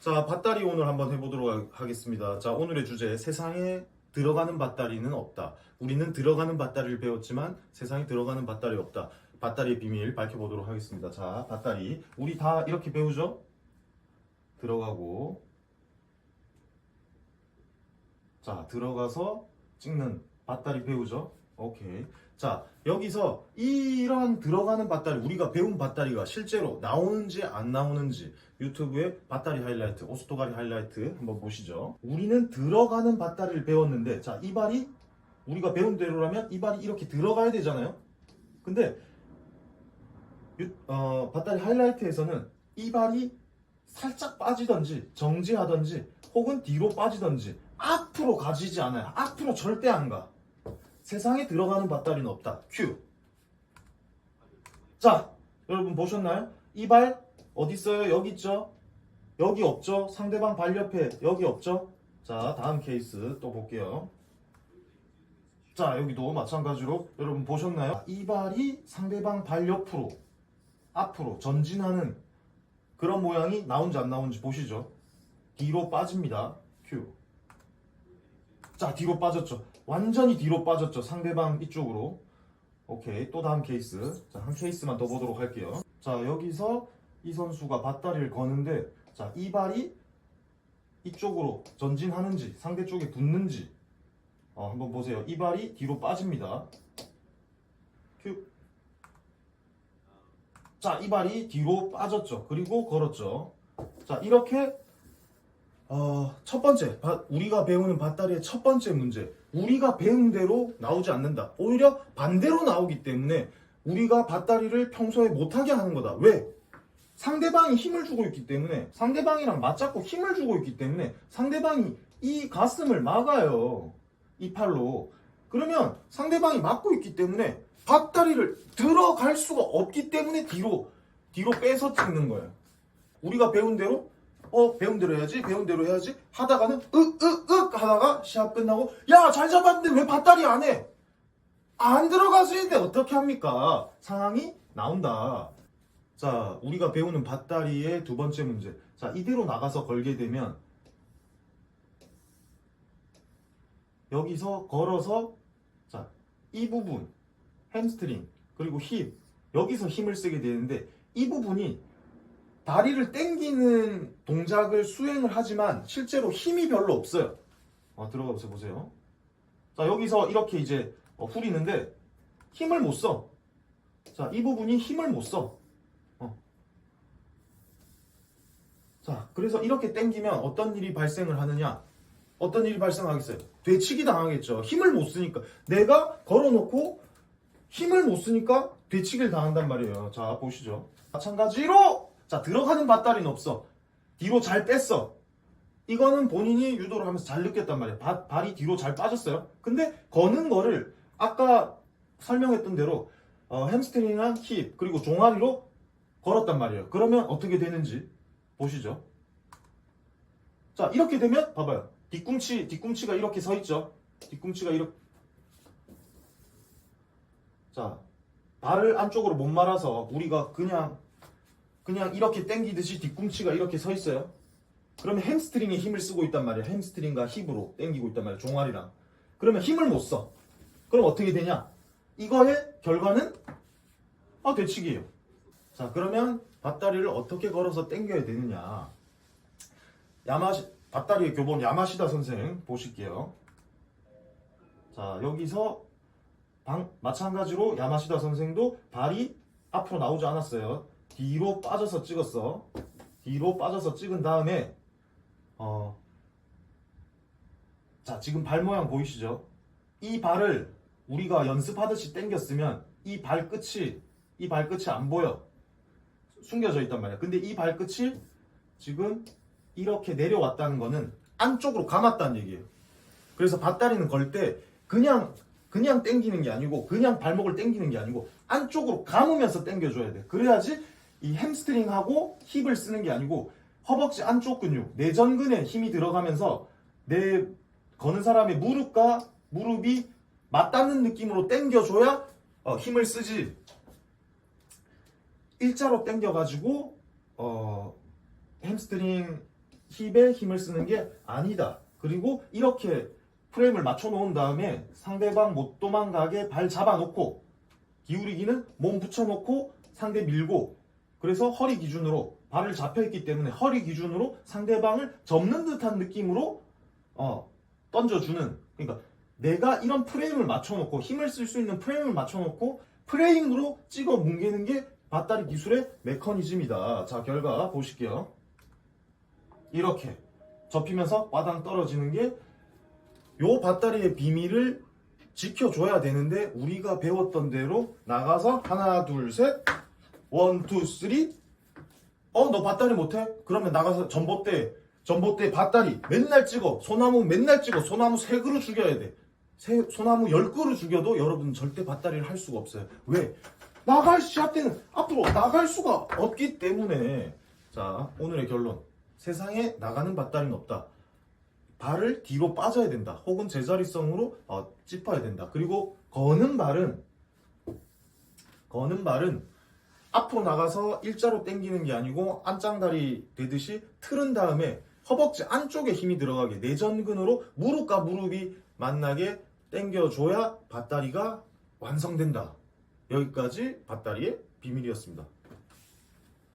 자, 밧다리 오늘 한번 해보도록 하겠습니다. 자, 오늘의 주제, 세상에 들어가는 밧다리는 없다. 우리는 들어가는 밧다리를 배웠지만 세상에 들어가는 밧다리 없다. 밧다리의 비밀 밝혀보도록 하겠습니다. 자, 밧다리. 우리 다 이렇게 배우죠? 들어가고, 자, 들어가서 찍는 밧다리 배우죠? 오케이. 자, 여기서 이런 들어가는 밧다리, 우리가 배운 밧다리가 실제로 나오는지 안 나오는지 유튜브에 밧다리 하이라이트, 오스토가리 하이라이트 한번 보시죠. 우리는 들어가는 밧다리를 배웠는데, 자, 이 발이 우리가 배운 대로라면 이 발이 이렇게 들어가야 되잖아요. 근데 밧다리 하이라이트에서는 이 발이 살짝 빠지던지 정지하던지 혹은 뒤로 빠지던지 앞으로 가지지 않아요. 앞으로 절대 안 가. 세상에 들어가는 밧다리는 없다. 큐. 자, 여러분 보셨나요? 이 발 어디 있어요? 여기 있죠? 여기 없죠? 상대방 발 옆에 여기 없죠? 자, 다음 케이스 또 볼게요. 자, 여기도 마찬가지로 여러분 보셨나요? 이 발이 상대방 발 옆으로 앞으로 전진하는 그런 모양이 나온지 안 나온지 보시죠. 뒤로 빠집니다. 큐. 자, 뒤로 빠졌죠. 완전히 뒤로 빠졌죠. 상대방 이쪽으로. 오케이. 또 다음 케이스. 자, 한 케이스만 더 보도록 할게요. 자, 여기서 이 선수가 밧다리를 거는데, 자, 이 발이 이쪽으로 전진하는지 상대 쪽에 붙는지 한번 보세요. 이 발이 뒤로 빠집니다. 큐. 자, 이 발이 뒤로 빠졌죠. 그리고 걸었죠. 자, 이렇게 첫 번째, 우리가 배우는 밧다리의 첫 번째 문제. 우리가 배운 대로 나오지 않는다. 오히려 반대로 나오기 때문에 우리가 밧다리를 평소에 못하게 하는 거다. 왜? 상대방이 힘을 주고 있기 때문에, 상대방이랑 맞잡고 힘을 주고 있기 때문에 상대방이 이 가슴을 막아요. 이 팔로. 그러면 상대방이 막고 있기 때문에 밧다리를 들어갈 수가 없기 때문에 뒤로 빼서 찍는 거예요. 우리가 배운 대로 배운 대로 해야지, 배운 대로 해야지 하다가는 하다가 시합 끝나고, 야, 잘 잡았는데 왜 밧다리 안 해? 안 들어가서 있는데 어떻게 합니까? 상황이 나온다. 자, 우리가 배우는 밧다리의 두 번째 문제. 자, 이대로 나가서 걸게 되면 여기서 걸어서, 자, 이 부분 햄스트링 그리고 힙, 여기서 힘을 쓰게 되는데 이 부분이 다리를 당기는 동작을 수행을 하지만 실제로 힘이 별로 없어요. 들어가 보세요. 자, 여기서 이렇게 이제 후리는데 힘을 못 써. 자, 이 부분이 힘을 못 써. 자, 그래서 이렇게 당기면 어떤 일이 발생을 하느냐? 어떤 일이 발생하겠어요? 되치기 당하겠죠. 힘을 못 쓰니까. 내가 걸어놓고 힘을 못 쓰니까 되치기를 당한단 말이에요. 자, 보시죠. 마찬가지로, 자, 들어가는 밧다리는 없어. 뒤로 잘 뺐어. 이거는 본인이 유도를 하면서 잘 느꼈단 말이에요. 발이 뒤로 잘 빠졌어요. 근데 거는 거를 아까 설명했던 대로 햄스트링이랑 힙 그리고 종아리로 걸었단 말이에요. 그러면 어떻게 되는지 보시죠. 자, 이렇게 되면 봐봐요. 뒤꿈치가 이렇게 서 있죠. 뒤꿈치가 이렇게. 자, 발을 안쪽으로 못 말아서 우리가 그냥 이렇게 당기듯이 뒤꿈치가 이렇게 서 있어요. 그러면 햄스트링에 힘을 쓰고 있단 말이에요. 햄스트링과 힙으로 당기고 있단 말이에요. 종아리랑. 그러면 힘을 못 써. 그럼 어떻게 되냐? 이거의 결과는 되치기예요. 자, 그러면 밧다리를 어떻게 걸어서 당겨야 되느냐? 밧다리의 교본 야마시다 선생 보실게요. 자, 여기서 마찬가지로 야마시다 선생도 발이 앞으로 나오지 않았어요. 뒤로 빠져서 찍었어. 뒤로 빠져서 찍은 다음에 자, 지금 발 모양 보이시죠? 이 발을 우리가 연습하듯이 당겼으면 이 발끝이 안 보여. 숨겨져 있단 말이야. 근데 이 발끝이 지금 이렇게 내려왔다는 거는 안쪽으로 감았다는 얘기예요. 그래서 밧다리는 걸 때 그냥 당기는 게 아니고, 그냥 발목을 당기는 게 아니고 안쪽으로 감으면서 당겨줘야 돼. 그래야지 이 햄스트링하고 힙을 쓰는 게 아니고 허벅지 안쪽 근육, 내전근에 힘이 들어가면서 거는 사람의 무릎과 무릎이 맞닿는 느낌으로 당겨줘야 힘을 쓰지. 일자로 당겨가지고 햄스트링 힙에 힘을 쓰는 게 아니다. 그리고 이렇게 프레임을 맞춰 놓은 다음에 상대방 못 도망가게 발 잡아놓고 기울이기는 몸 붙여놓고 상대 밀고 그래서 허리 기준으로 발을 잡혀있기 때문에 허리 기준으로 상대방을 접는 듯한 느낌으로 던져주는 그러니까 내가 이런 프레임을 맞춰놓고 힘을 쓸 수 있는 프레임을 맞춰놓고 프레임으로 찍어 뭉개는 게 밧다리 기술의 메커니즘이다. 자 결과 보실게요. 이렇게 접히면서 바닥 떨어지는 게 요 밧다리의 비밀을 지켜줘야 되는데 우리가 배웠던 대로 나가서 하나 둘 셋 원 투 쓰리 너 밧다리 못해? 그러면 나가서 전봇대 밧다리 맨날 찍어 소나무 맨날 찍어 소나무 3그루 죽여야 돼 소나무 10그루 죽여도 여러분 절대 밧다리를 할 수가 없어요. 왜? 나갈 시합 때는 앞으로 나갈 수가 없기 때문에. 자 오늘의 결론 세상에 나가는 밧다리는 없다. 발을 뒤로 빠져야 된다. 혹은 제자리성으로 짚어야 된다. 그리고 거는 발은 앞으로 나가서 일자로 당기는 게 아니고 안짱다리 되듯이 틀은 다음에 허벅지 안쪽에 힘이 들어가게 내전근으로 무릎과 무릎이 만나게 당겨줘야 밧다리가 완성된다. 여기까지 밧다리의 비밀이었습니다.